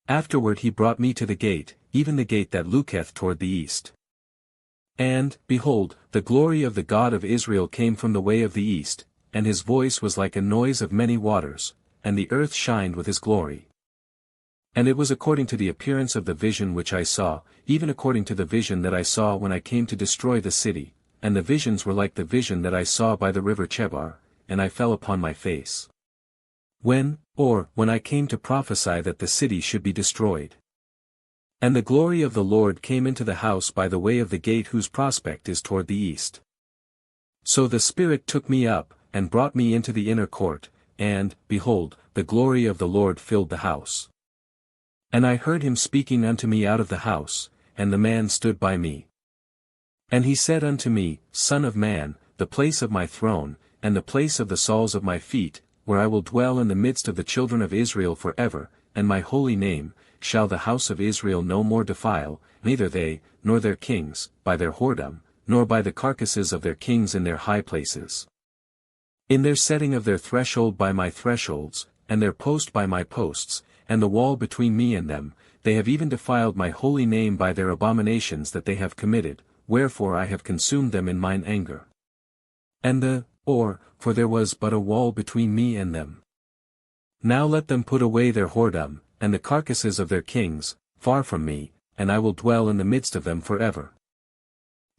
Afterward he brought me to the gate, even the gate that looketh toward the east. And, behold, the glory of the God of Israel came from the way of the east, and his voice was like a noise of many waters, and the earth shined with his glory. And it was according to the appearance of the vision which I saw, even according to the vision that I saw when I came to destroy the city, and the visions were like the vision that I saw by the river Chebar, and I fell upon my face. When I came to prophesy that the city should be destroyed. And the glory of the Lord came into the house by the way of the gate whose prospect is toward the east. So the Spirit took me up, and brought me into the inner court, and, behold, the glory of the Lord filled the house. And I heard him speaking unto me out of the house, and the man stood by me. And he said unto me, Son of man, the place of my throne, and the place of the soles of my feet, where I will dwell in the midst of the children of Israel forever, and my holy name, shall the house of Israel no more defile, neither they, nor their kings, by their whoredom, nor by the carcasses of their kings in their high places. In their setting of their threshold by my thresholds, and their post by my posts, and the wall between me and them, they have even defiled my holy name by their abominations that they have committed, wherefore I have consumed them in mine anger. And for there was but a wall between me and them. Now let them put away their whoredom, and the carcasses of their kings, far from me, and I will dwell in the midst of them forever.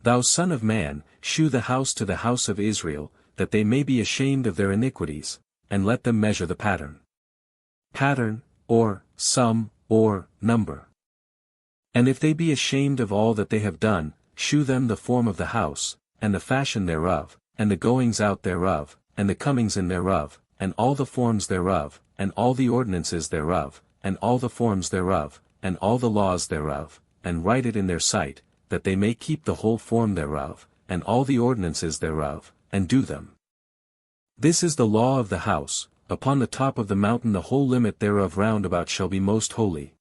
Thou son of man, shew the house to the house of Israel, that they may be ashamed of their iniquities, and let them measure the pattern. Pattern, or sum, or number. And if they be ashamed of all that they have done, shew them the form of the house, and the fashion thereof, and the goings out thereof, and the comings in thereof, and all the forms thereof, and all the ordinances thereof, and all the forms thereof, and all the laws thereof, and write it in their sight, that they may keep the whole form thereof, and all the ordinances thereof, and do them. This is the law of the house. Upon the top of the mountain the whole limit thereof round about shall be most holy.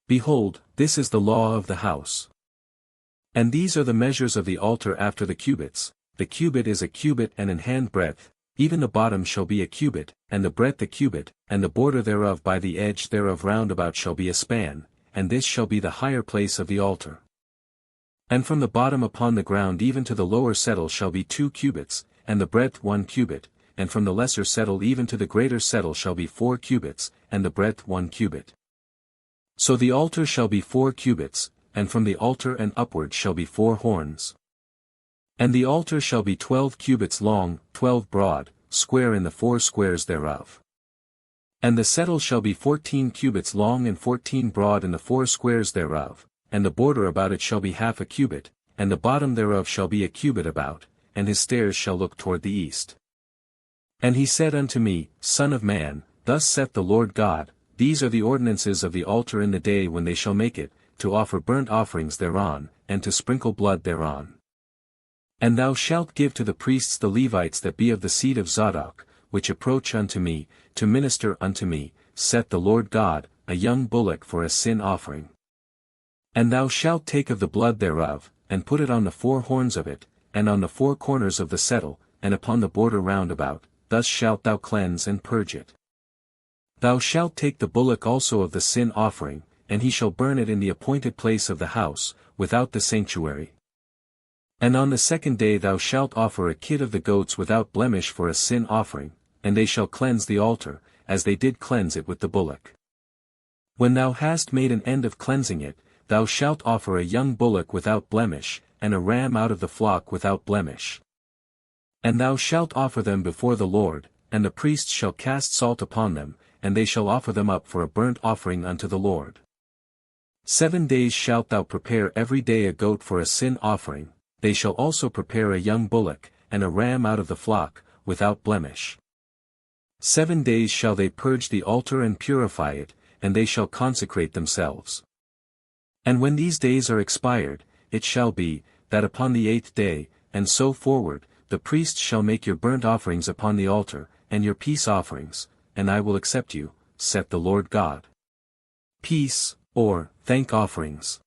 Behold, this is the law of the house. And these are the measures of the altar after the cubits. The cubit is a cubit and an hand breadth, even the bottom shall be a cubit, and the breadth a cubit, and the border thereof by the edge thereof round about shall be a span, and this shall be the higher place of the altar. And from the bottom upon the ground even to the lower settle shall be 2 cubits, and the breadth 1 cubit, and from the lesser settle even to the greater settle shall be 4 cubits, and the breadth 1 cubit. So the altar shall be 4 cubits, and from the altar and upward shall be 4 horns. And the altar shall be 12 cubits long, 12 broad, square in the 4 squares thereof. And the settle shall be 14 cubits long and 14 broad in the 4 squares thereof, and the border about it shall be half a cubit, and the bottom thereof shall be a cubit about, and his stairs shall look toward the east. And he said unto me, Son of man, thus saith the Lord God, these are the ordinances of the altar in the day when they shall make it, to offer burnt offerings thereon, and to sprinkle blood thereon. And thou shalt give to the priests the Levites that be of the seed of Zadok, which approach unto me, to minister unto me, saith the Lord God, a young bullock for a sin offering. And thou shalt take of the blood thereof, and put it on the 4 horns of it, and on the 4 corners of the settle, and upon the border round about, thus shalt thou cleanse and purge it. Thou shalt take the bullock also of the sin offering, and he shall burn it in the appointed place of the house, without the sanctuary. And on the 2nd day thou shalt offer a kid of the goats without blemish for a sin offering, and they shall cleanse the altar, as they did cleanse it with the bullock. When thou hast made an end of cleansing it, thou shalt offer a young bullock without blemish, and a ram out of the flock without blemish. And thou shalt offer them before the Lord, and the priests shall cast salt upon them, and they shall offer them up for a burnt offering unto the Lord. 7 days shalt thou prepare every day a goat for a sin offering, they shall also prepare a young bullock, and a ram out of the flock, without blemish. 7 days shall they purge the altar and purify it, and they shall consecrate themselves. And when these days are expired, it shall be, that upon the 8th day, and so forward, the priests shall make your burnt offerings upon the altar, and your peace offerings, and I will accept you, saith the Lord God. Peace, or thank offerings.